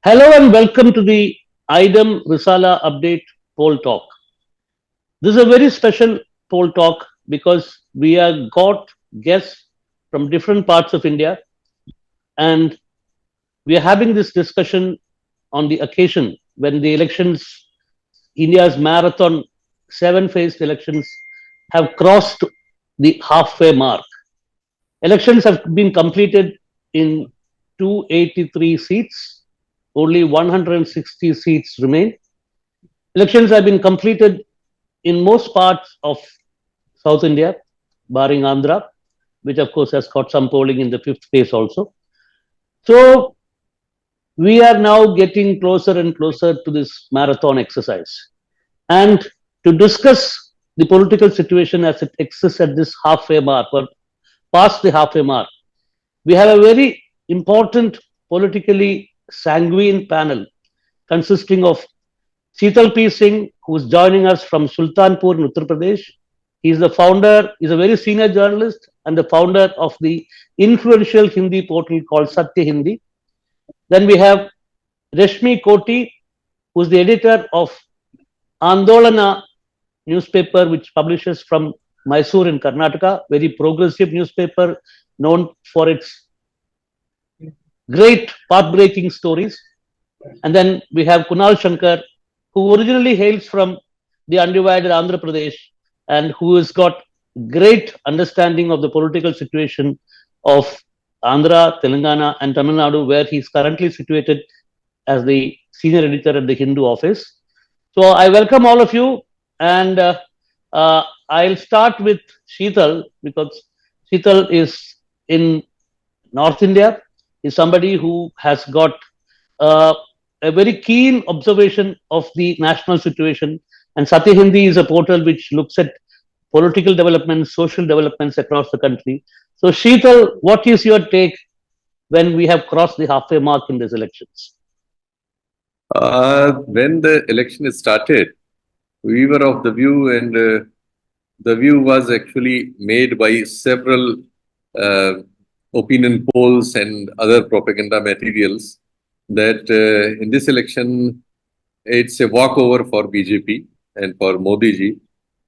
Hello and welcome to the AIDEM Risala Update Poll Talk. This is a very special poll talk because we have got guests from different parts of India and we are having this discussion on the occasion when the elections, India's marathon 7 phase elections have crossed the halfway mark. Elections have been completed in 283 seats, only 160 seats remain. Elections have been completed in most parts of South India, barring Andhra, which of course has got some polling in the fifth phase also. So we are now getting closer and closer to this marathon exercise. And to discuss the political situation as it exists at this halfway mark or past the halfway mark, we have a very important politically sanguine panel consisting of Sheetal P Singh, who is joining us from Sultanpur in Uttar Pradesh. He is the founder, he's a very senior journalist and the founder of the influential Hindi portal called Satya Hindi. Then we have Rashmi Koti, who is the editor of Andolana newspaper, which publishes from Mysore in Karnataka, very progressive newspaper known for its great path-breaking stories. And then we have Kunal Shankar, who originally hails from the undivided Andhra Pradesh and who has got great understanding of the political situation of Andhra, Telangana, and Tamil Nadu, where he is currently situated as the senior editor at the Hindu office. So I welcome all of you, and I'll start with Sheetal because Sheetal is in North India, is somebody who has got a very keen observation of the national situation. And Satya Hindi is a portal which looks at political developments, social developments across the country. So, Sheetal, what is your take when we have crossed the halfway mark in these elections? When the election started, we were of the view, and the view was actually made by several opinion polls and other propaganda materials, that in this election, it's a walkover for BJP and for Modi ji.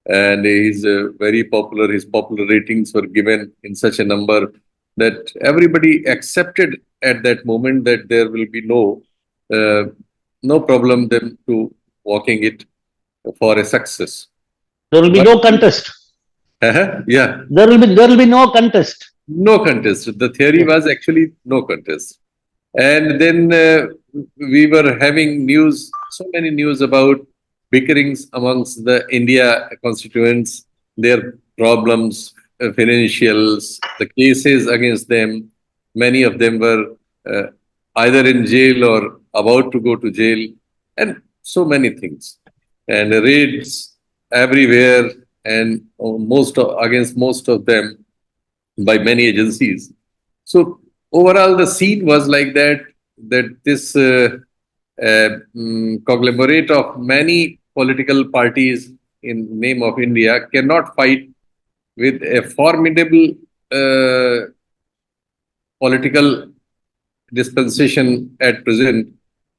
And he's very popular. His popular ratings were given in such a number that everybody accepted at that moment that there will be no problem them to walking it for a success. There will be But, no contest. Yeah. There will be no contest. No contest. The theory was actually no contest. And then we were having news, so many news about bickerings amongst the India constituents, their problems, financials, the cases against them. Many of them were either in jail or about to go to jail, and so many things. And raids everywhere, and against most of them by many agencies. So overall, the scene was like that, that this conglomerate of many political parties in name of India cannot fight with a formidable political dispensation at present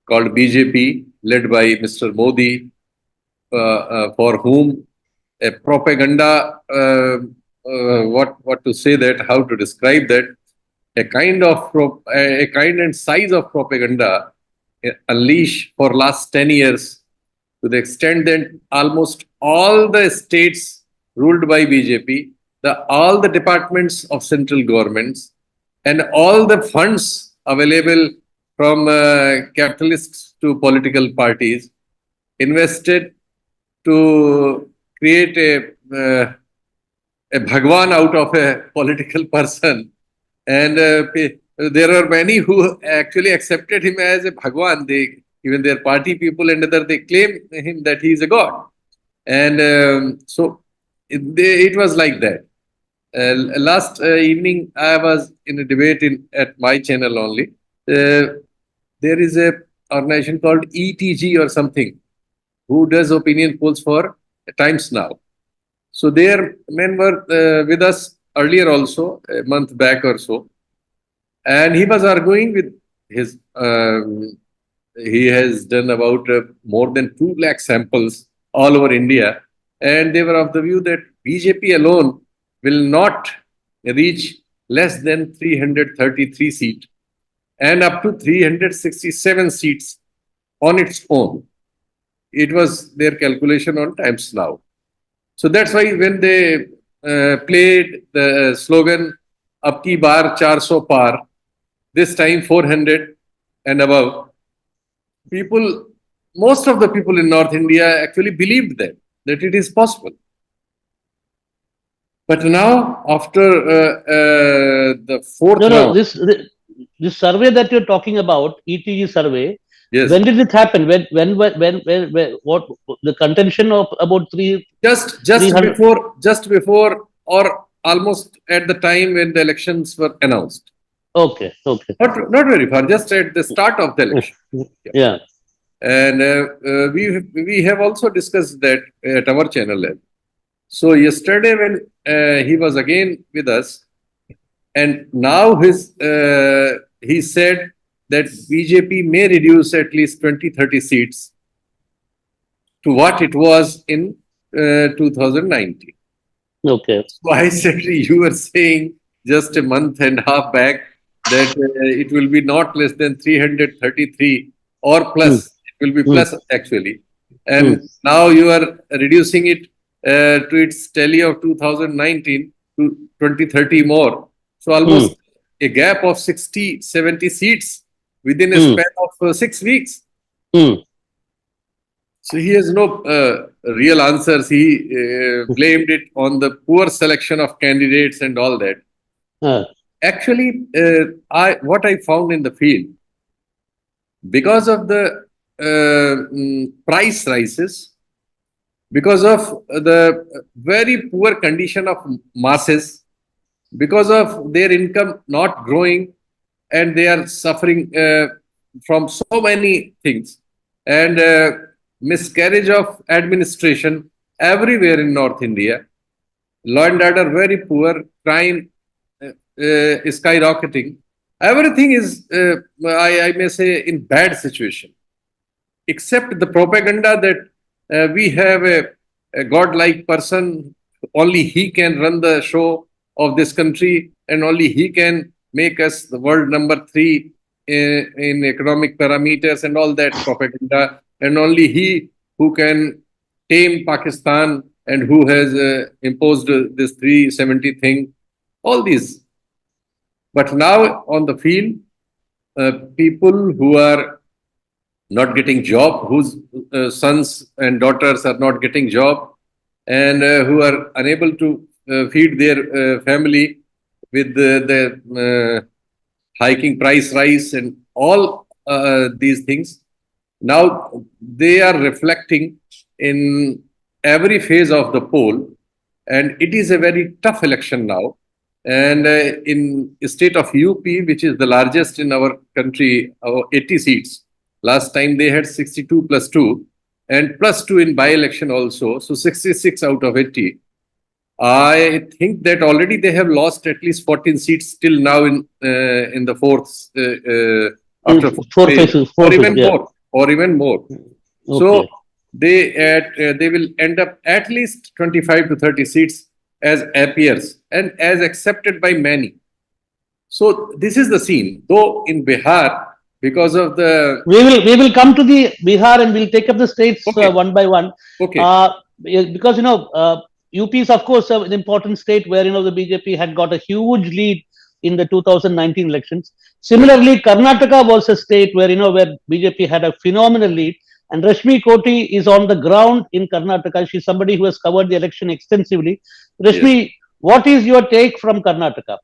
called BJP, led by Mr. Modi, for whom a propaganda, what to say that, how to describe that, a kind and size of propaganda unleashed for last 10 years, to the extent that almost all the states ruled by BJP, all the departments of central governments, and all the funds available from capitalists to political parties invested to create a Bhagwan out of a political person. And there are many who actually accepted him as a Bhagwan. Even their party people and other, they claim him that he is a god. And so it was like that. Last evening, I was in a debate at my channel only. There is a organization called ETG or something, who does opinion polls for Times Now. So their men were with us earlier also, a month back or so. And he was arguing with his he has done about more than 2 lakh samples all over India. And they were of the view that BJP alone will not reach less than 333 seats and up to 367 seats on its own. It was their calculation on Times Now. So that's why when they played the slogan "Ab ki baar 400 par," this time 400 and above, people, most of the people in North India actually believed that it is possible. But now, after the fourth No, round, this survey that you're talking about, ETG survey, yes, when did it happen? When what the contention of about just 300? before or almost at the time when the elections were announced. Okay, okay. Not very far, just at the start of the election. Yeah. Yeah. And we have also discussed that at our channel. So yesterday when he was again with us, and now he said that BJP may reduce at least 20-30 seats to what it was in 2019. Okay. So I said, you were saying just a month and a half back that it will be not less than 333 or Hmm. plus. It will be Hmm. plus actually. Hmm. And now you are reducing it to its tally of 2019 to 2030 more. So almost a gap of 60, 70 seats within a Hmm. span of 6 weeks. Hmm. So he has no real answers. He blamed it on the poor selection of candidates and all that. Actually, what I found in the field, because of the price rises, because of the very poor condition of masses, because of their income not growing, and they are suffering from so many things, and miscarriage of administration everywhere in North India, law and order very poor, crime is skyrocketing. Everything is, I may say, in bad situation, except the propaganda that we have a godlike person, only he can run the show of this country, and only he can make us the world number 3 in economic parameters and all that propaganda, and only he who can tame Pakistan and who has imposed this 370 thing, all these. But now on the field, people who are not getting job, whose sons and daughters are not getting job, and who are unable to feed their family with the hiking price rise and all these things. Now they are reflecting in every phase of the poll, and it is a very tough election now. And in state of UP, which is the largest in our country, our 80 seats. Last time they had 62 plus 2 and plus 2 in by-election also. So 66 out of 80. I think that already they have lost at least 14 seats till now in the fourth after Four phase, phases. or Four phases. even Yeah. more, or even more. So Okay. they will end up at least 25 to 30 seats as appears and as accepted by many. So this is the scene. Though in Bihar, because of the We will come to the Bihar and we'll take up the states okay, one by one. okay, Because UP is of course an important state where the BJP had got a huge lead in the 2019 elections. Similarly, Karnataka was a state where where BJP had a phenomenal lead. And Rashmi Koti is on the ground in Karnataka. She's somebody who has covered the election extensively. Rashmi, yes, what is your take from Karnataka?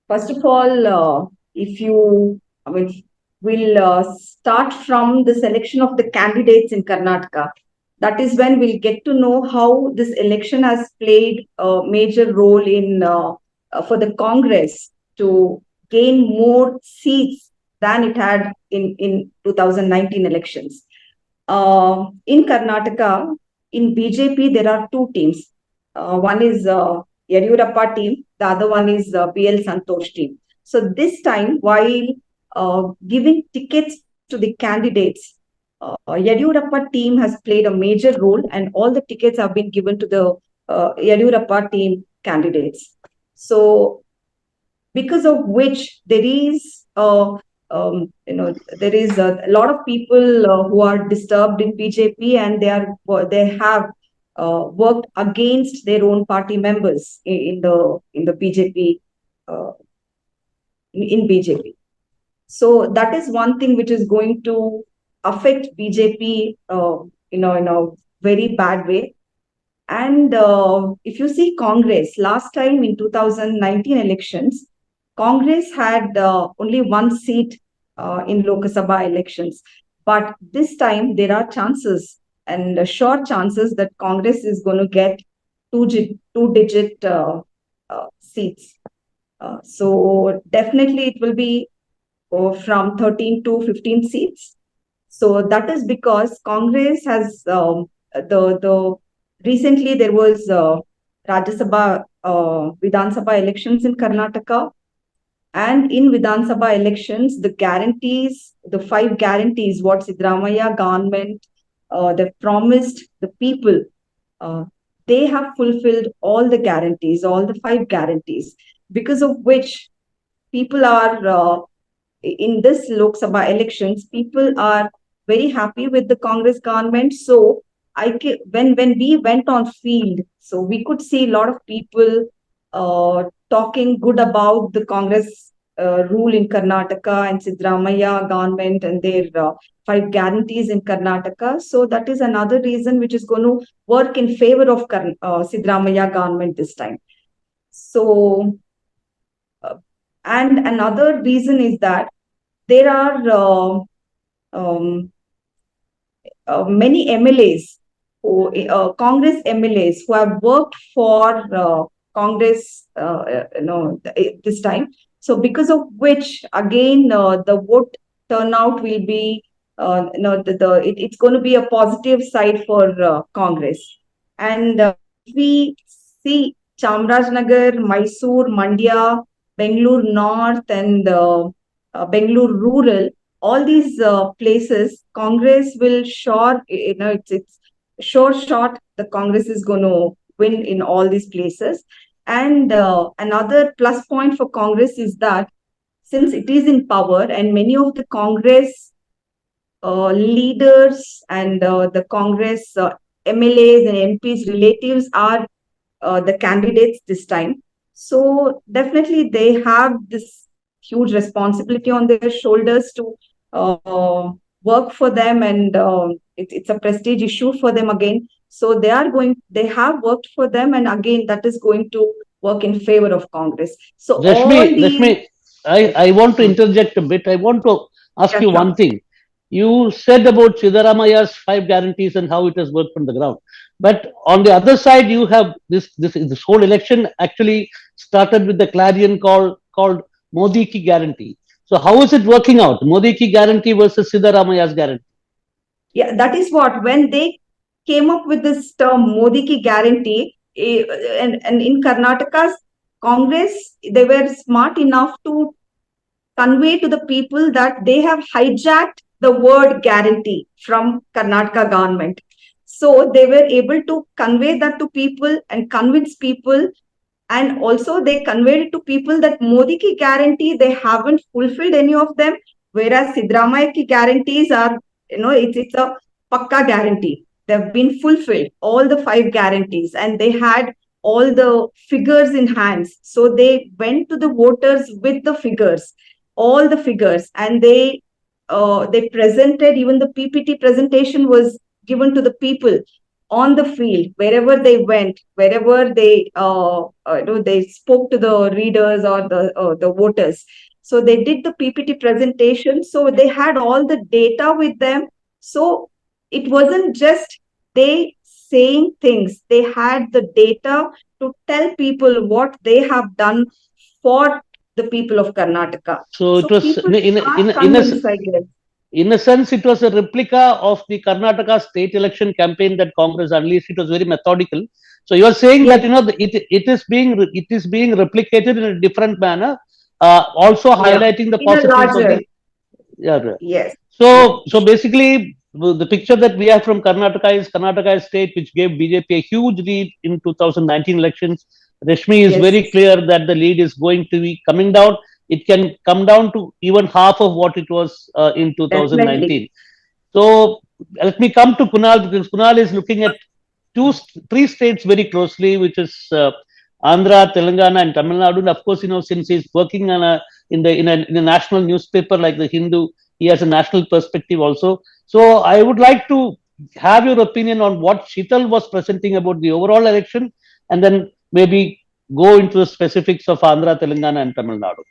First of all, we'll start from the selection of the candidates in Karnataka. That is when we'll get to know how this election has played a major role in for the Congress to gain more seats than it had in 2019 elections. In Karnataka, in BJP, there are two teams. One is Yadurappa team, the other one is PL Santosh team. So this time, while giving tickets to to the candidates, Yadurappa team has played a major role, and all the tickets have been given to the Yadurappa team candidates. So, because of which there is there is a lot of people who are disturbed in BJP, and they have worked against their own party members in the BJP, uh, in BJP. So that is one thing which is going to affect BJP, in a very bad way. And if you see Congress, last time in 2019 elections, Congress had only one seat in Lok Sabha elections. But this time there are chances, and sure chances, that Congress is going to get two-digit seats. So definitely it will be from 13 to 15 seats. So that is because Congress has the recently there was Rajya Sabha, Vidhan Sabha elections in Karnataka, and in Vidhan Sabha elections, the guarantees, the 5 guarantees, what Siddaramaiah government they promised the people, uh, they have fulfilled all the guarantees, all the 5 guarantees, because of which people are in this Lok Sabha elections, people are very happy with the Congress government. So when we went on field, so we could see a lot of people talking good about the Congress rule in Karnataka and Siddaramaiah government and their 5 guarantees in Karnataka. So that is another reason which is going to work in favor of Siddaramaiah government this time. So and another reason is that there are many MLAs, Congress MLAs, who have worked for Congress, this time. So because of which, again, the vote turnout will be, it's going to be a positive side for Congress. And if we see Chamarajanagar, Mysore, Mandya, Bangalore North, and Bangalore Rural, all these places, Congress will sure, it's sure shot the Congress is going to win in all these places. And another plus point for Congress is that since it is in power, and many of the Congress leaders and the Congress MLAs and MPs relatives are the candidates this time. So definitely they have this huge responsibility on their shoulders to work for them, and it's a prestige issue for them again. So they have worked for them, and again that is going to work in favor of Congress. So all these. Rashmi, I want to interject a bit. I want to ask Yeah, you sure. one thing. You said about Siddaramaiah's 5 guarantees and how it has worked on the ground. But on the other side, you have this whole election actually started with the clarion call called Modi ki guarantee. So how is it working out? Modi ki guarantee versus Siddaramaiah's guarantee. Yeah, that is what, when they came up with this term Modi ki guarantee, and in Karnataka's Congress, they were smart enough to convey to the people that they have hijacked the word guarantee from Karnataka government. So they were able to convey that to people and convince people, and also they conveyed it to people that Modi ki guarantee, they haven't fulfilled any of them, whereas Siddaramaiah ki guarantees are, it's a pakka guarantee. They've been fulfilled, all the 5 guarantees, and they had all the figures in hands. So they went to the voters with the figures, all the figures, and they presented, even the PPT presentation was given to the people on the field, wherever they went, wherever they spoke to the readers or the voters. So they did the PPT presentation. So they had all the data with them. So it wasn't just they saying things; they had the data to tell people what they have done for the people of Karnataka. So it So was people are convinced, I guess. in a sense, it was a replica of the Karnataka state election campaign that Congress unleashed. It was very methodical. So you are saying that Yes, it is being replicated in a different manner, also yeah, highlighting the in a positives of larger. the Yeah. Yes. So basically, the picture that we have from Karnataka is Karnataka is state which gave BJP a huge lead in 2019 elections. Rashmi is Yes. very clear that the lead is going to be coming down. It can come down to even half of what it was in Definitely. 2019. So let me come to Kunal, because Kunal is looking at three states very closely, which is Andhra, Telangana, and Tamil Nadu. And of course, since he's working on in a national newspaper like the Hindu, he has a national perspective also. So I would like to have your opinion on what Sheetal was presenting about the overall election, and then maybe go into the specifics of Andhra, Telangana, and Tamil Nadu.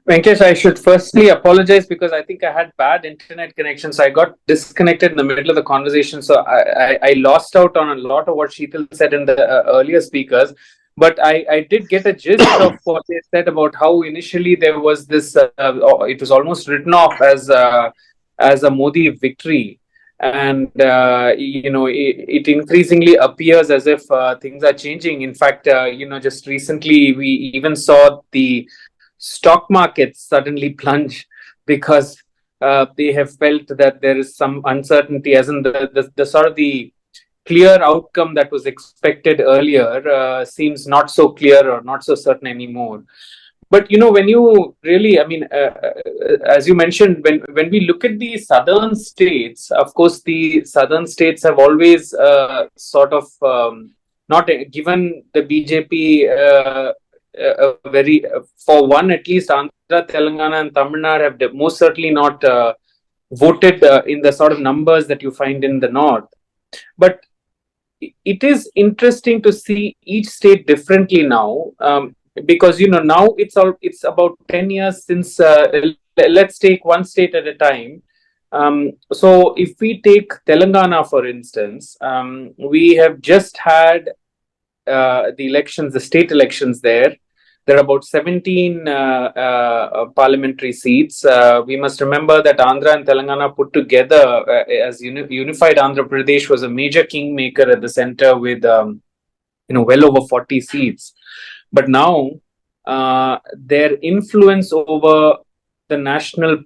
Venkesh, I should firstly apologize because I think I had bad internet connection. So I got disconnected in the middle of the conversation. So I lost out on a lot of what Sheetal said in the earlier speakers. But I did get a gist of what they said about how initially there was this, it was almost written off as a Modi victory. And, it increasingly appears as if things are changing. In fact, just recently we even saw the stock markets suddenly plunge because they have felt that there is some uncertainty, as in the sort of the clear outcome that was expected earlier seems not so clear or not so certain anymore. But when you really, as you mentioned, when we look at the southern states, of course, the southern states have always sort of not given the BJP a very, for one at least, Andhra, Telangana, and Tamil Nadu have most certainly not voted in the sort of numbers that you find in the north. But it is interesting to see each state differently now, because now it's about 10 years since. Let's take one state at a time. So if we take Telangana, for instance, we have just had the state elections there. There are about 17 parliamentary seats. We must remember that Andhra and Telangana put together as unified Andhra Pradesh was a major kingmaker at the center with, well over 40 seats. But now their influence over the national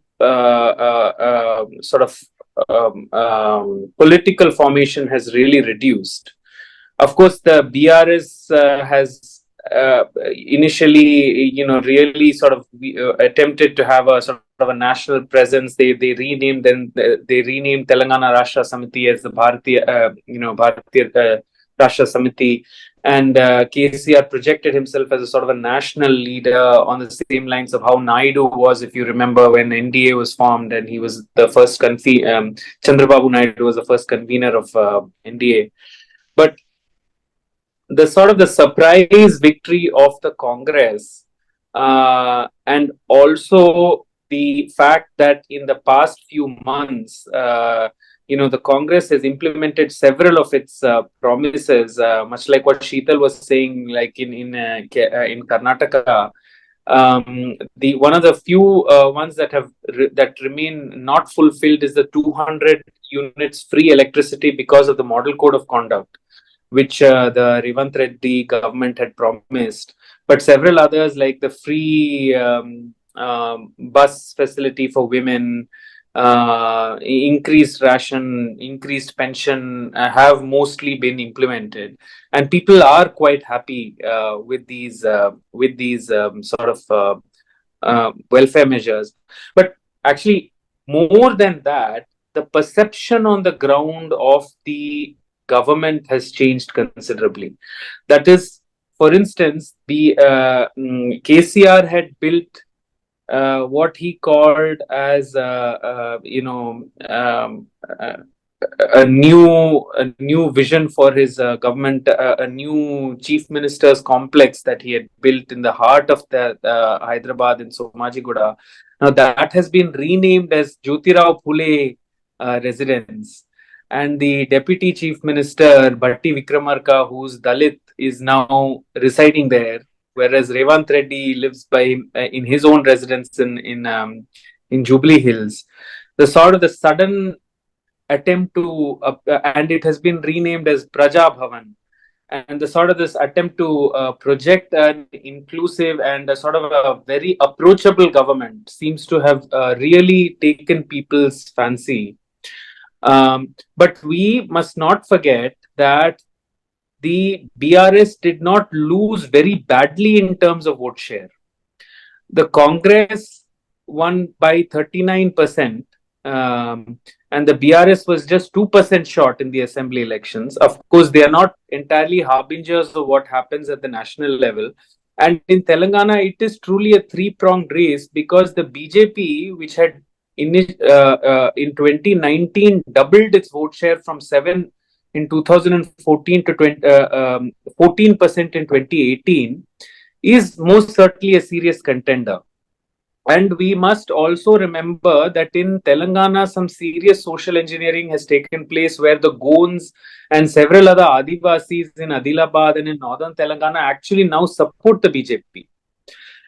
sort of political formation has really reduced. Of course, the BRS has initially, really sort of attempted to have a sort of a national presence. They renamed Telangana Rashtra Samiti as the Bharatiya Rashtra Samiti, and KCR projected himself as a sort of a national leader on the same lines of how Naidu was, if you remember, when NDA was formed, and he was the first Chandrababu Naidu was the first convener of NDA. But the sort of the surprise victory of the Congress, and also the fact that in the past few months, the Congress has implemented several of its promises, much like what Sheetal was saying, like in Karnataka. The one of the few ones that remain not fulfilled is the 200 units free electricity because of the Model Code of Conduct, which the Revant Reddy government had promised. But several others, like the free bus facility for women, increased ration, increased pension, have mostly been implemented, and people are quite happy with these sort of welfare measures. But actually, more than that, the perception on the ground of the government has changed considerably. That is, for instance, the KCR had built what he called as a new vision for his government, a new chief minister's complex that he had built in the heart of the Hyderabad in Somajiguda. Now that has been renamed as Jyotirao Phule residence. And the deputy chief minister, Bhatti Vikramarka, who's Dalit, is now residing there, whereas Revant Reddy lives in his own residence in Jubilee Hills. The sort of the sudden attempt to, and it has been renamed as Praja Bhavan. and the sort of this attempt to project an inclusive and a sort of a very approachable government seems to have really taken people's fancy. But we must not forget that the BRS did not lose very badly in terms of vote share. The Congress won by 39%, and the BRS was just 2% short in the assembly elections. Of course, they are not entirely harbingers of what happens at the national level. And in Telangana, it is truly a three-pronged race, because the BJP, which had in 2019 doubled its vote share from 7 in 2014 to 14% in 2018, is most certainly a serious contender. And we must also remember that in Telangana, some serious social engineering has taken place, where the Gonds and several other Adivasis in Adilabad and in northern Telangana actually now support the BJP.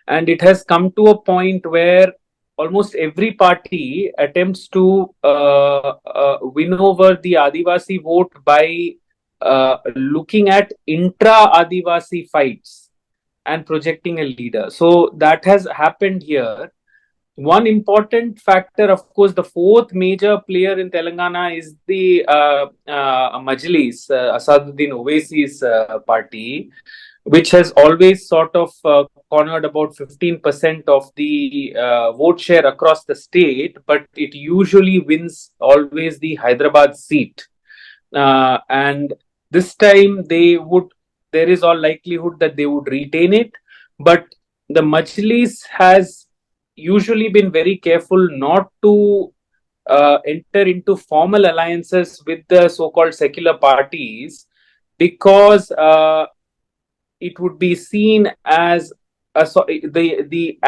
And it has come to a point where almost every party attempts to win over the Adivasi vote by looking at intra-Adivasi fights and projecting a leader. So that has happened here. One important factor, of course, the fourth major player in Telangana is the Majlis, Asaduddin Owaisi's party, which has always sort of cornered about 15% of the vote share across the state, but it usually wins always the Hyderabad seat. And this time there is all likelihood that they would retain it, but the Majlis has usually been very careful not to enter into formal alliances with the so-called secular parties, because it would be seen as the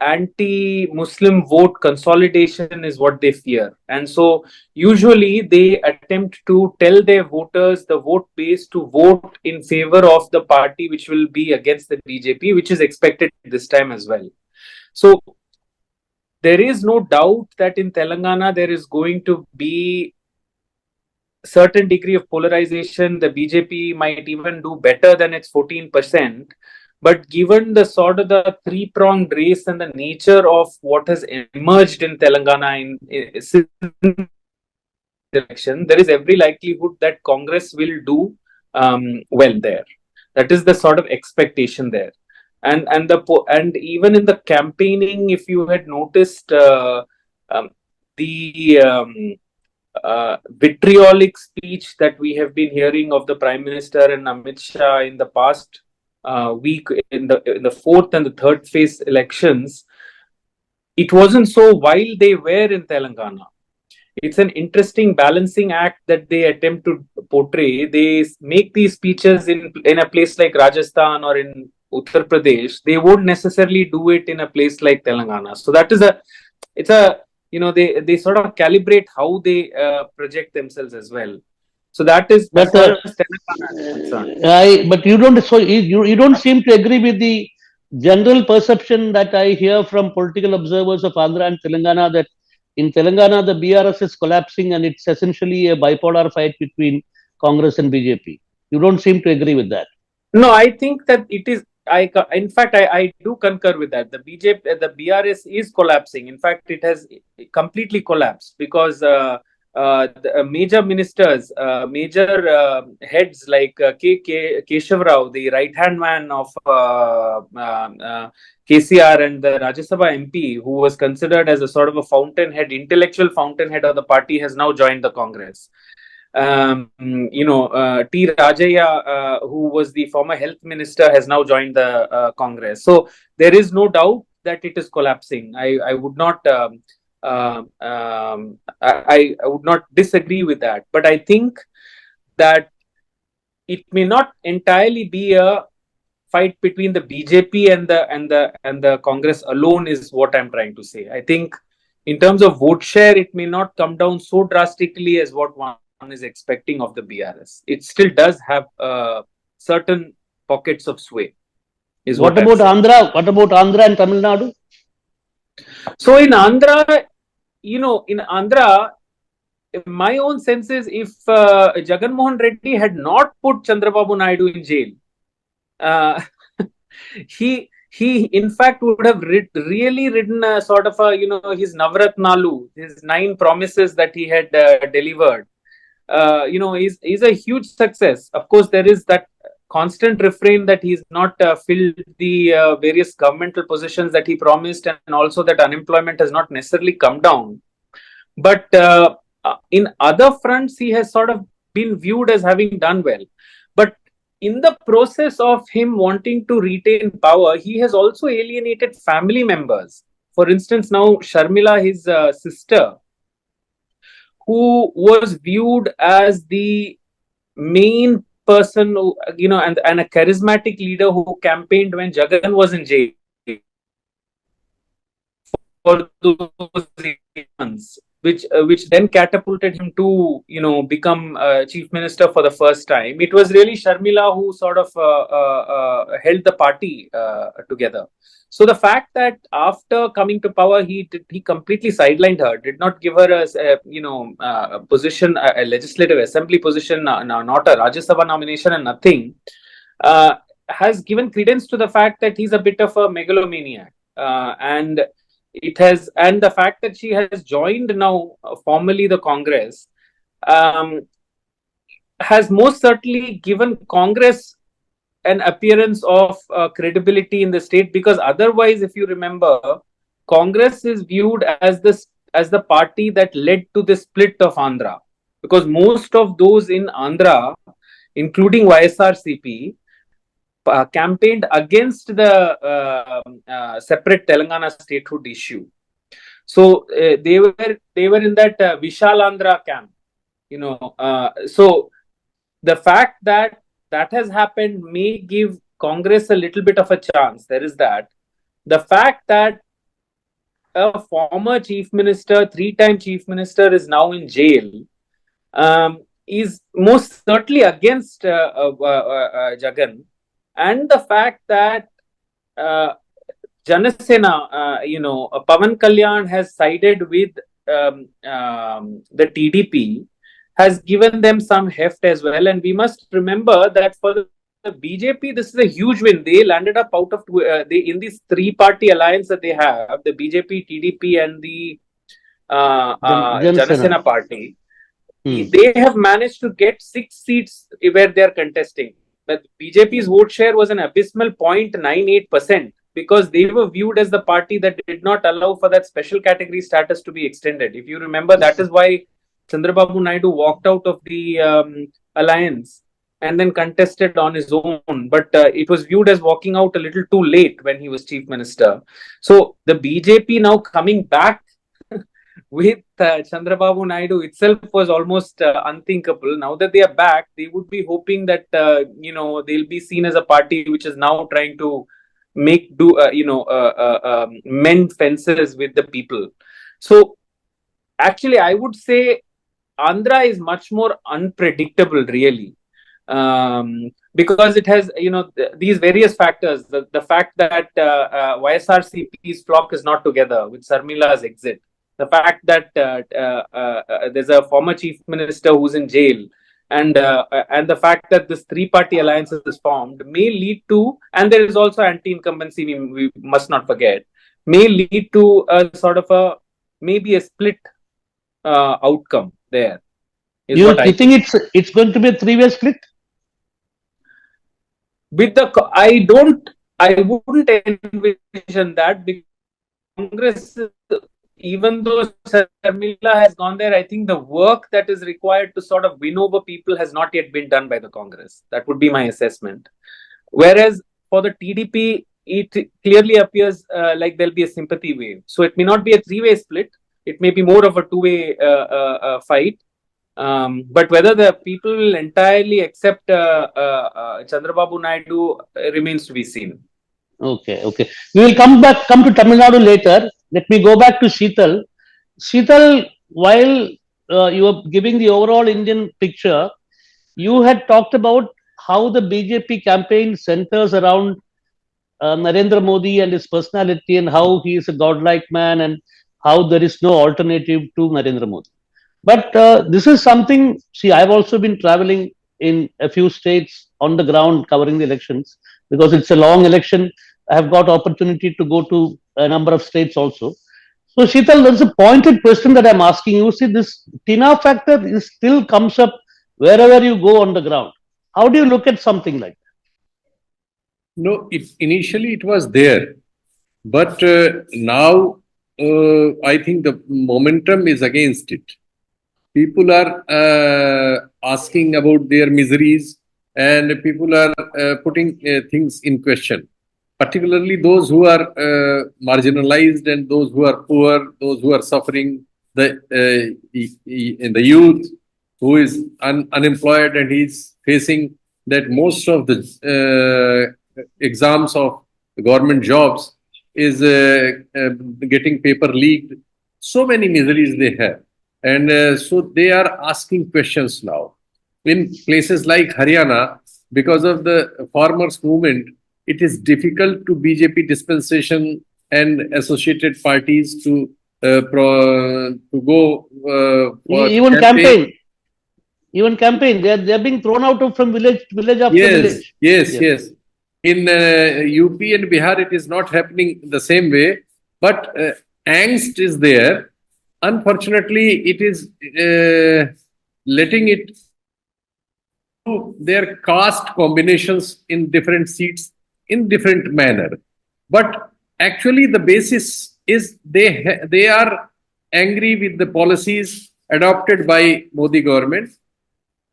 anti-Muslim vote consolidation is what they fear. And so usually they attempt to tell their voters, the vote base, to vote in favor of the party which will be against the BJP, which is expected this time as well. So there is no doubt that in Telangana there is going to be certain degree of polarization. The BJP might even do better than its 14%. But given the sort of the three-pronged race and the nature of what has emerged in Telangana in election, there is every likelihood that Congress will do well there. That is the sort of expectation there. And even in the campaigning, if you had noticed, the vitriolic speech that we have been hearing of the Prime Minister and Amit Shah in the past week, in the fourth and the third phase elections, it wasn't so while they were in Telangana. It's an interesting balancing act that they attempt to portray. They make these speeches in a place like Rajasthan or in Uttar Pradesh. They won't necessarily do it in a place like Telangana. So that is they sort of calibrate how they project themselves as well. So that is as far as Telangana is concerned. But you don't seem to agree with the general perception that I hear from political observers of Andhra and Telangana, that in Telangana the BRS is collapsing and it's essentially a bipolar fight between Congress and BJP. You don't seem to agree with that. No, I think that it is. In fact, I do concur with that. The BRS is collapsing. In fact, it has completely collapsed, because the major ministers, major heads like Keshav Rao, the right-hand man of KCR and the Rajya Sabha MP, who was considered as a sort of a fountainhead, intellectual fountainhead of the party, has now joined the Congress. T. Rajaya, who was the former health minister, has now joined the Congress. So there is no doubt that it is collapsing. I would not I would not disagree with that, but I think that it may not entirely be a fight between the BJP and the Congress alone, is what I'm trying to say. I think in terms of vote share, it may not come down so drastically as what one is expecting of the BRS. It still does have certain pockets of sway. What about Andhra? What about Andhra and Tamil Nadu? So in Andhra, my own sense is if Jagan Mohan Reddy had not put Chandrababu Naidu in jail, uh, he in fact would have really written a sort of a, his Navratnalu, his 9 promises that he had delivered. Is a huge success. Of course, there is that constant refrain that he's not filled the various governmental positions that he promised, and also that unemployment has not necessarily come down. But in other fronts, he has sort of been viewed as having done well. But in the process of him wanting to retain power, he has also alienated family members. For instance, now Sharmila, his sister, who was viewed as the main person, who, and a charismatic leader who campaigned when Jagan was in jail for those months, which then catapulted him to become chief minister for the first time. It was really Sharmila who sort of held the party together. So the fact that after coming to power, he completely sidelined her, did not give her a position, a legislative assembly position, not a Rajya Sabha nomination, and nothing, has given credence to the fact that he's a bit of a megalomaniac, and the fact that she has joined now formally the Congress has most certainly given Congress an appearance of credibility in the state, because otherwise, if you remember, Congress is viewed as the party that led to the split of Andhra, because most of those in Andhra, including YSRCP, campaigned against the separate Telangana statehood issue. So they were in that Vishal Andhra camp, so the fact that has happened may give Congress a little bit of a chance. There is that. The fact that a former chief minister, 3-time chief minister, is now in jail is most certainly against Jagan. And the fact that Janasena, Pavan Kalyan has sided with the TDP, has given them some heft as well. And we must remember that for the BJP, this is a huge win. They landed up out of in this 3-party alliance that they have, the BJP, TDP, and the Janasena party. They have managed to get 6 seats where they are contesting. But BJP's vote share was an abysmal 0.98%, because they were viewed as the party that did not allow for that special category status to be extended. If you remember, that is why Chandrababu Naidu walked out of the alliance and then contested on his own. But it was viewed as walking out a little too late when he was chief minister. So the BJP now coming back with Chandrababu Naidu itself was almost unthinkable. Now that they are back, they would be hoping that they'll be seen as a party which is now trying to mend fences with the people. So actually, I would say Andhra is much more unpredictable, really, because it has these various factors. The fact that YSRCP's flock is not together with Sarmila's exit. The fact that there's a former chief minister who's in jail, and the fact that this 3-party alliance is formed may lead to, and there is also anti-incumbency, we must not forget, may lead to a sort of maybe a split outcome there. You think it's going to be a 3-way split? I wouldn't envision that, because Congress, even though Sharmila has gone there, I think the work that is required to sort of win over people has not yet been done by the Congress. That would be my assessment. Whereas for the TDP, it clearly appears like there'll be a sympathy wave. So it may not be a 3-way split. It may be more of a 2-way fight. But whether the people will entirely accept Chandrababu Naidu remains to be seen. Okay. We will come to Tamil Nadu later. Let me go back to Sheetal. Sheetal, while you were giving the overall Indian picture, you had talked about how the BJP campaign centers around Narendra Modi and his personality, and how he is a godlike man, and how there is no alternative to Narendra Modi. But this is something, see, I've also been traveling in a few states on the ground covering the elections because it's a long election. I have got opportunity to go to a number of states also. So, Sheetal, there's a pointed question that I'm asking you. See, this Tina factor is still comes up wherever you go on the ground. How do you look at something like No, initially it was there, but now I think the momentum is against it. People are asking about their miseries, and people are putting things in question, particularly those who are marginalized and those who are poor, those who are suffering, in the youth who is unemployed and he's facing that most of the exams of government jobs is getting paper leaked. So many miseries they have. And so they are asking questions now. In places like Haryana, because of the farmers' movement, it is difficult to BJP dispensation and associated parties to go for even campaign. campaign? Even campaign, they're being thrown out of from village after Yes, village. yes, Yeah. yes. In UP and Bihar, it is not happening the same way, but angst is there. Unfortunately, it is letting it do their caste combinations in different seats in different manner. But actually, the basis is they are angry with the policies adopted by Modi government,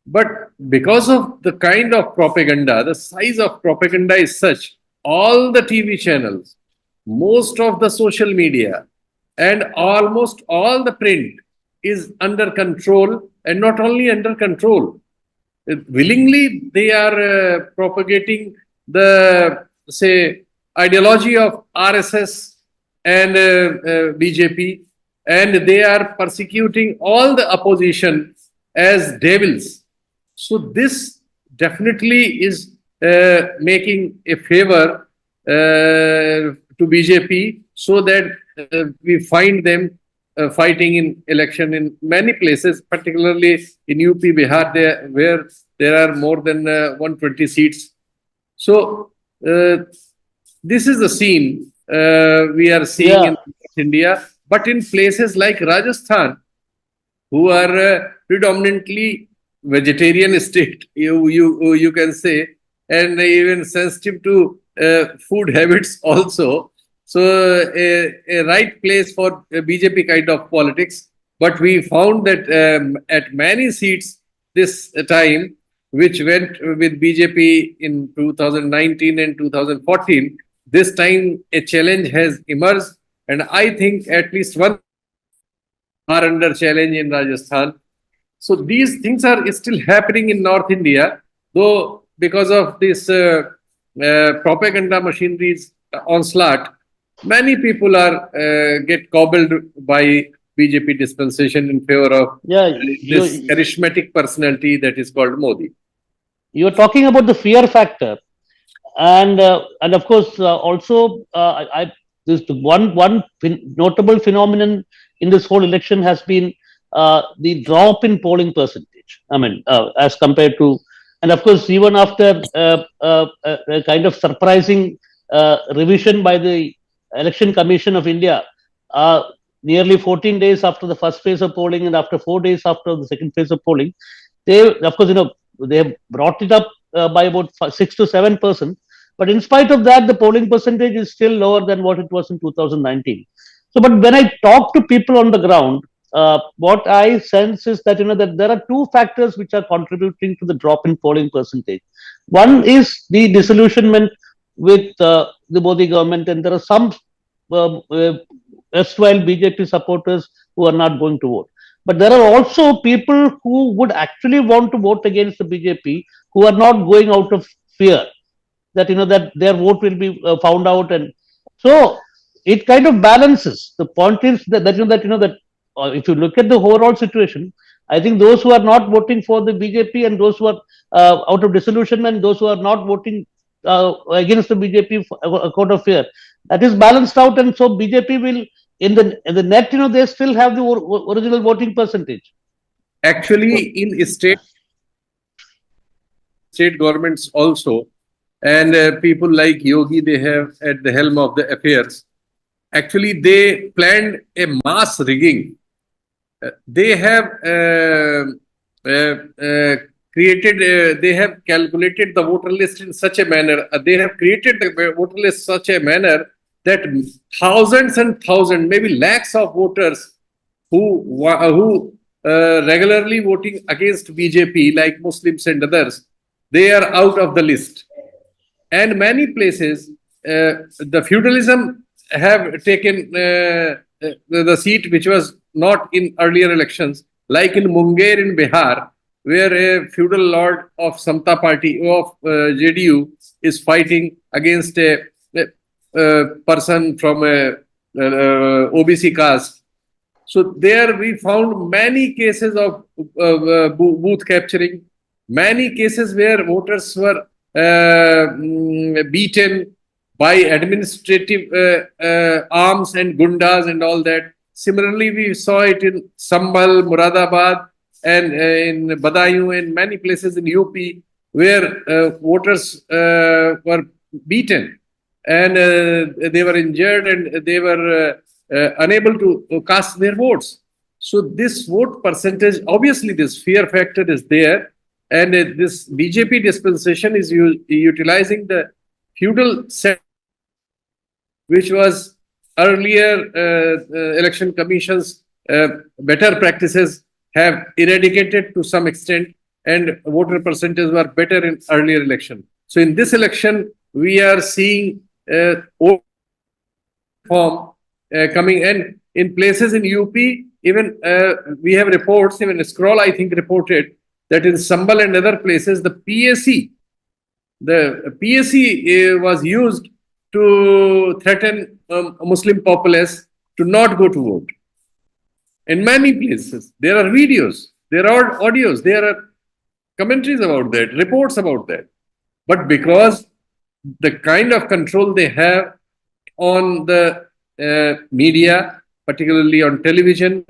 but because of the kind of propaganda, the size of propaganda is such, all the TV channels, most of the social media, and almost all the print is under control, and not only under control, willingly they are propagating the, say, ideology of RSS and BJP, and they are persecuting all the opposition as devils. So this definitely is making a favor to BJP, so that we find them fighting in election in many places, particularly in UP, Bihar, where there are more than 120 seats. So this is the scene we are seeing in India. But in places like Rajasthan, who are predominantly vegetarian state, you can say, and even sensitive to food habits also. So a right place for BJP kind of politics. But we found that at many seats this time, which went with BJP in 2019 and 2014, this time a challenge has emerged, and I think at least one are under challenge in Rajasthan. So these things are still happening in North India, though because of this propaganda machinery's onslaught, many people are get cobbled by BJP dispensation in favor of this charismatic personality that is called Modi. You're talking about the fear factor, and of course also this one notable phenomenon in this whole election has been the drop in polling percentage. I mean, as compared to, and of course, even after a kind of surprising revision by the Election Commission of India, nearly 14 days after the first phase of polling and after 4 days after the second phase of polling, they, of course, they have brought it up by about 6 to 7%. But in spite of that, the polling percentage is still lower than what it was in 2019. So, but when I talk to people on the ground, what I sense is that that there are two factors which are contributing to the drop in polling percentage. One is the disillusionment with the Modi government, and there are some erstwhile BJP supporters who are not going to vote. But there are also people who would actually want to vote against the BJP who are not going out of fear that that their vote will be found out, and so it kind of balances. The point is that if you look at the overall situation, I think those who are not voting for the BJP and those who are out of disillusionment, those who are not voting against the BJP out of fear, that is balanced out, and so BJP will in the net, they still have the original voting percentage. Actually, in state governments also, and people like Yogi, they have at the helm of the affairs. Actually, they planned a mass rigging. They have created, they have calculated the voter list in such a manner, they have created the voter list such a manner that thousands and thousands, maybe lakhs of voters who regularly voting against BJP, like Muslims and others, they are out of the list. And many places, the feudalism have taken the seat which was not in earlier elections, like in Munger in Bihar, where a feudal lord of Samta party of JDU is fighting against a person from a OBC caste. So there we found many cases of booth capturing, many cases where voters were beaten by administrative arms and gundas and all that. Similarly, we saw it in Sambhal, Muradabad, and in Badaयूं and many places in UP where voters were beaten and they were injured and they were unable to cast their votes. So this vote percentage, obviously this fear factor is there, and this BJP dispensation is utilizing the feudal set, which was earlier election commissions better practices have eradicated to some extent, and voter percentages were better in earlier election. So in this election, we are seeing form coming, and in places in UP, even we have reports, even Scroll I think reported that in Sambal and other places, the PSC was used to threaten Muslim populace to not go to vote. In many places, there are videos, there are audios, there are commentaries about that, reports about that. But because the kind of control they have on the media, particularly on television,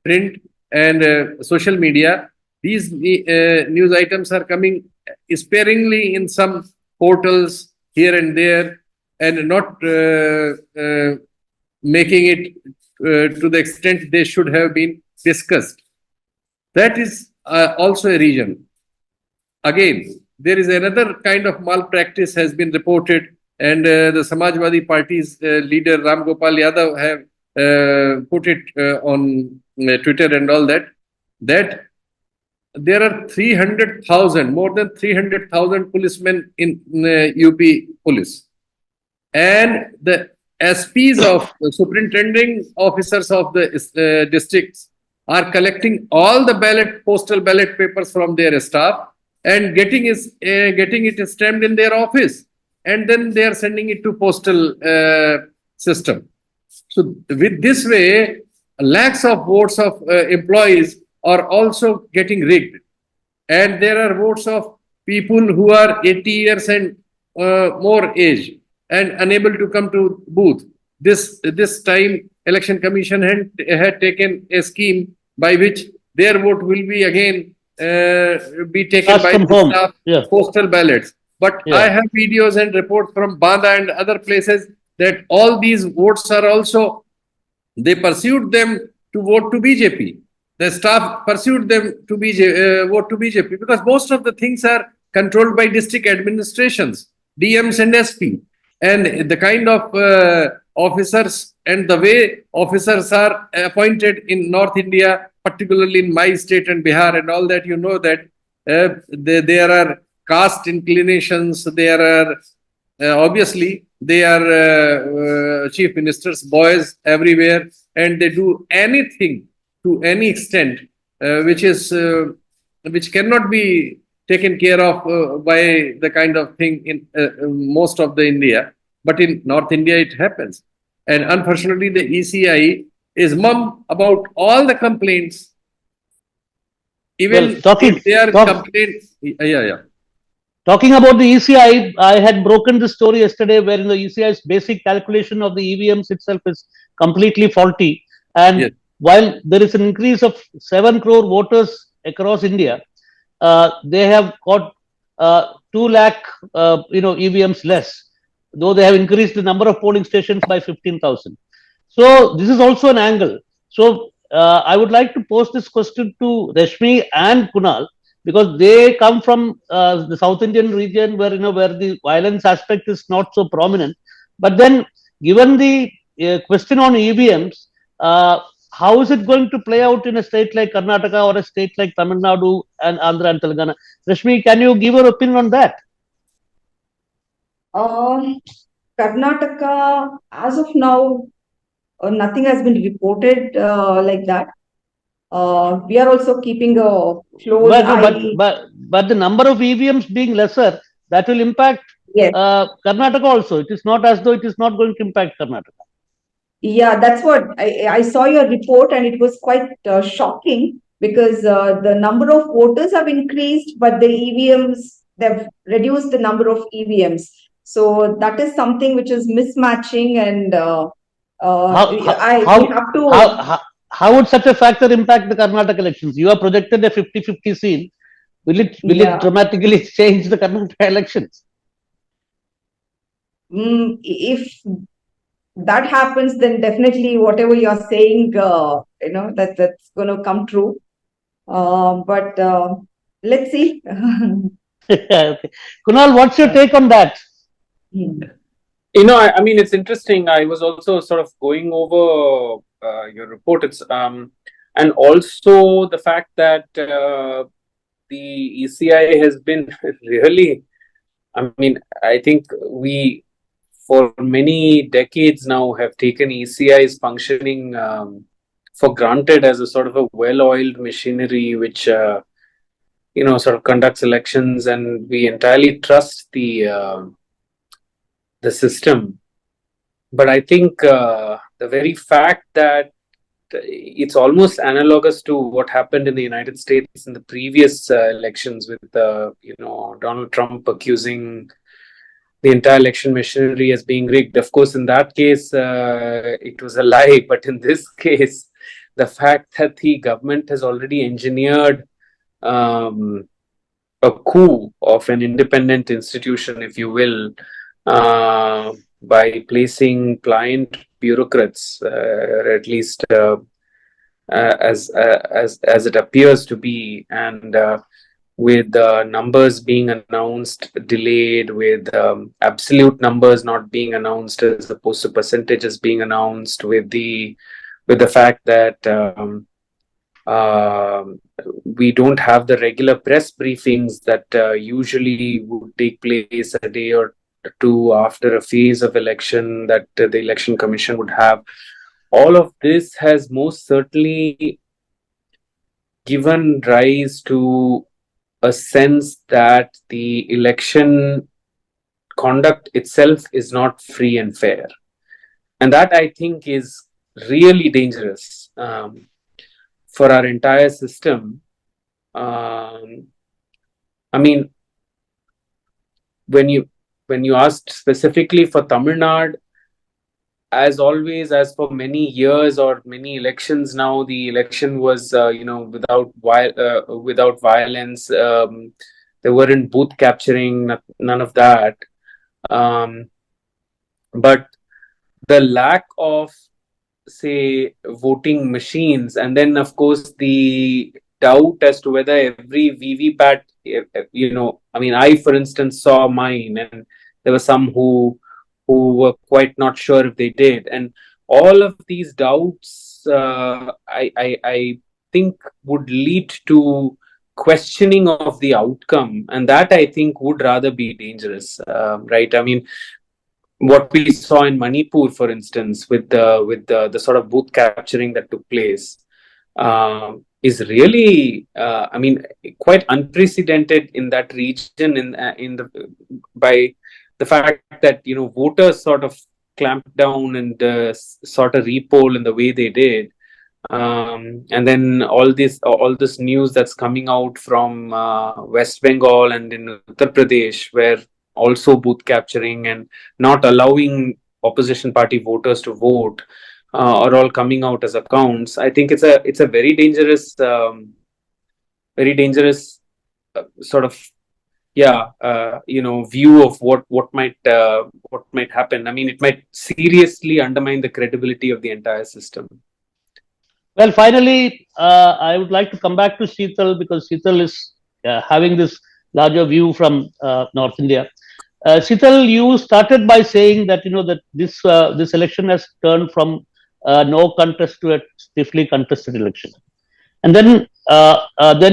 print, and social media, these news items are coming sparingly in some portals here and there, and not making it to the extent they should have been discussed. That is also a reason. Again, there is another kind of malpractice has been reported, and the Samajwadi Party's leader Ram Gopal Yadav have put it on Twitter and all that, that there are 300,000, more than 300,000 policemen in UP police. And the SPs of the superintending officers of the districts are collecting all the postal ballot papers from their staff and getting it stamped in their office, and then they are sending it to postal system. So with this way, lakhs of votes of employees are also getting rigged, and there are votes of people who are 80 years and more age and unable to come to booth. This time, Election Commission had taken a scheme by which their vote will be again be taken by the staff, postal ballots. But I have videos and reports from Banda and other places that all these votes are also, they pursued them to vote to BJP. The staff pursued them to vote to BJP, because most of the things are controlled by district administrations, DMs and SP. And the kind of officers and the way officers are appointed in North India, particularly in my state and Bihar and all that, you know that there are caste inclinations, there are obviously they are chief ministers' boys everywhere, and they do anything to any extent which cannot be taken care of by the kind of thing in most of the India. But in North India, it happens. And unfortunately, the ECI is mum about all the complaints. Even if they are complaints. Talking about the ECI, I had broken the story yesterday wherein the ECI's basic calculation of the EVMs itself is completely faulty. And while there is an increase of 7 crore voters across India, they have got 2 lakh, EVMs less, though they have increased the number of polling stations by 15,000. So this is also an angle. So I would like to pose this question to Rashmi and Kunal, because they come from the South Indian region where where the violence aspect is not so prominent. But then, given the question on EVMs, how is it going to play out in a state like Karnataka or a state like Tamil Nadu and Andhra and Telangana? Rashmi, can you give your opinion on that? Um, Karnataka, as of now, nothing has been reported like that. We are also keeping a close But no, eye. but the number of EVMs being lesser, that will impact Yes. Karnataka also. It is not as though it is not going to impact Karnataka. Yeah, that's what I saw your report, and it was quite shocking because the number of voters have increased, but the EVMs, they've reduced the number of EVMs. So that is something which is mismatching, and How we have to. how would such a factor impact the Karnataka elections? You are projected a 50-50 scene. Will it Yeah. dramatically change the Karnataka elections? If that happens, then definitely whatever you're saying, that's going to come true. But let's see. Okay. Kunal, what's your take on that? I mean, it's interesting. I was also sort of going over your report. And also the fact that the ECI has been really, I mean, I think we, for many decades now, have taken ECI's functioning for granted as a sort of a well-oiled machinery which, sort of conducts elections, and we entirely trust the system. But I think the very fact that it's almost analogous to what happened in the United States in the previous elections with, Donald Trump accusing the entire election machinery as being rigged. Of course, in that case, it was a lie. But in this case, the fact that the government has already engineered a coup of an independent institution, if you will, by placing pliant bureaucrats, at least as it appears to be, and with numbers being announced delayed, with absolute numbers not being announced as opposed to percentages being announced, with the fact that we don't have the regular press briefings that usually would take place a day or two after a phase of election that the election commission would have. All of this has most certainly given rise to a sense that the election conduct itself is not free and fair. And that, I think, is really dangerous for our entire system. I mean, when you asked specifically for Tamil Nadu, as always, as for many years or many elections now, the election was, without violence. There weren't booth capturing, none of that. But the lack of, say, voting machines, and then, of course, the doubt as to whether every VVPAT, I mean, I, for instance, saw mine, and there were some who were quite not sure if they did. And all of these doubts, I think, would lead to questioning of the outcome. And that, I think, would rather be dangerous, right? I mean, what we saw in Manipur, for instance, with the sort of booth capturing that took place, is really, I mean, quite unprecedented in that region. By the fact that voters sort of clamped down and sort of repoll in the way they did, and then all this news that's coming out from West Bengal and in Uttar Pradesh, where also booth capturing and not allowing opposition party voters to vote are all coming out as accounts. I think it's a very dangerous very dangerous sort of view of what might happen. I mean, it might seriously undermine the credibility of the entire system. Well, finally, I would like to come back to Sheetal because Sheetal is having this larger view from North India. Sheetal, you started by saying that that this election has turned from no contest to a stiffly contested election, and then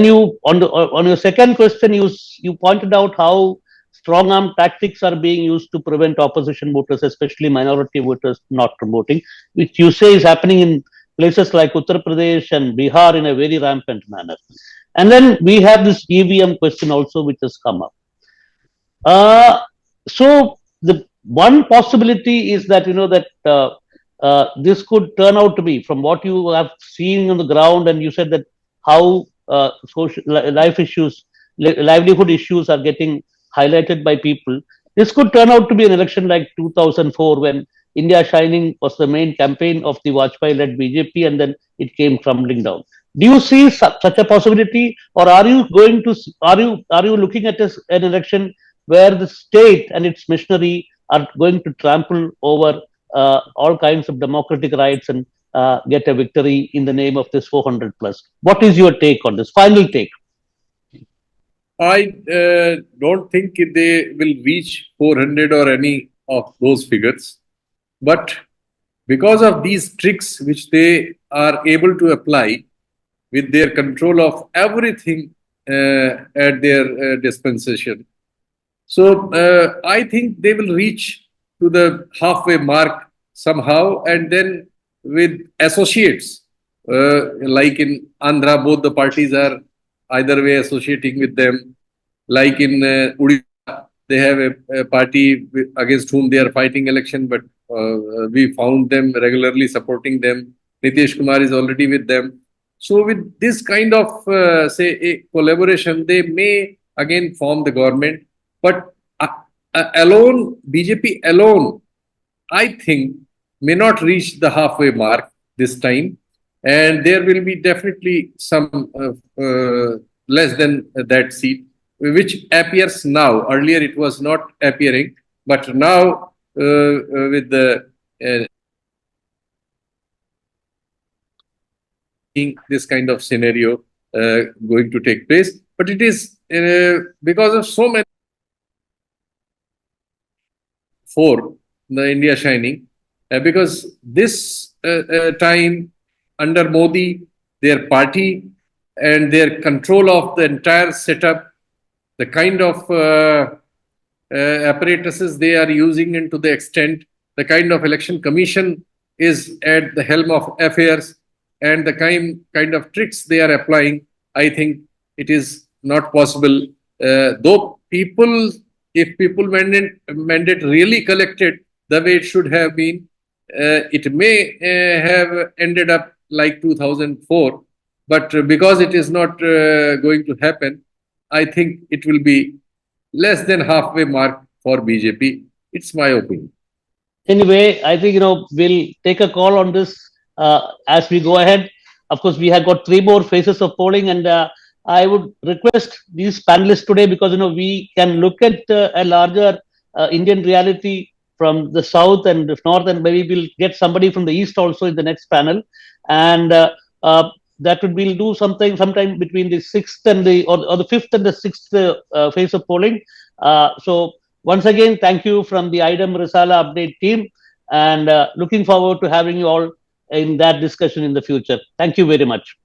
you on your second question you pointed out how strong arm tactics are being used to prevent opposition voters, especially minority voters, not from voting, which you say is happening in places like Uttar Pradesh and Bihar in a very rampant manner. And then we have this EVM question also, which has come up. So the one possibility is that this could turn out to be, from what you have seen on the ground, and you said that how social livelihood issues are getting highlighted by people. This could turn out to be an election like 2004, when India Shining was the main campaign of the Vajpayee-led BJP, and then it came crumbling down. Do you see such a possibility, or are you looking at an election where the state and its machinery are going to trample over all kinds of democratic rights and get a victory in the name of this 400 plus? What is your take on this? Final take. I don't think they will reach 400 or any of those figures. But because of these tricks which they are able to apply with their control of everything at their dispensation, so I think they will reach to the halfway mark somehow, and then with associates, like in Andhra, both the parties are either way associating with them. Like in Odisha, they have a party against whom they are fighting election, but we found them regularly supporting them. Nitish Kumar is already with them. So with this kind of, say, a collaboration, they may again form the government. But alone, BJP alone, I think, may not reach the halfway mark this time. And there will be definitely some less than that seat, which appears now. Earlier it was not appearing, but now with the this kind of scenario going to take place. But it is because of so many for the India Shining, because this time under Modi, their party and their control of the entire setup, the kind of apparatuses they are using, and to the extent the kind of election commission is at the helm of affairs, and the kind of tricks they are applying, I think it is not possible. Though if people mandate really collected the way it should have been, it may have ended up like 2004. But because it is not going to happen, I think it will be less than halfway mark for BJP. It's my opinion. Anyway, I think we'll take a call on this as we go ahead. Of course, we have got 3 more phases of polling, and I would request these panelists today, because we can look at a larger Indian reality from the south and the north, and maybe we'll get somebody from the east also in the next panel, and that would we'll do something sometime between the 6th and the 5th and the 6th phase of polling. So once again, thank you from the AIDEM Risala Update team, and looking forward to having you all in that discussion in the future. Thank you very much.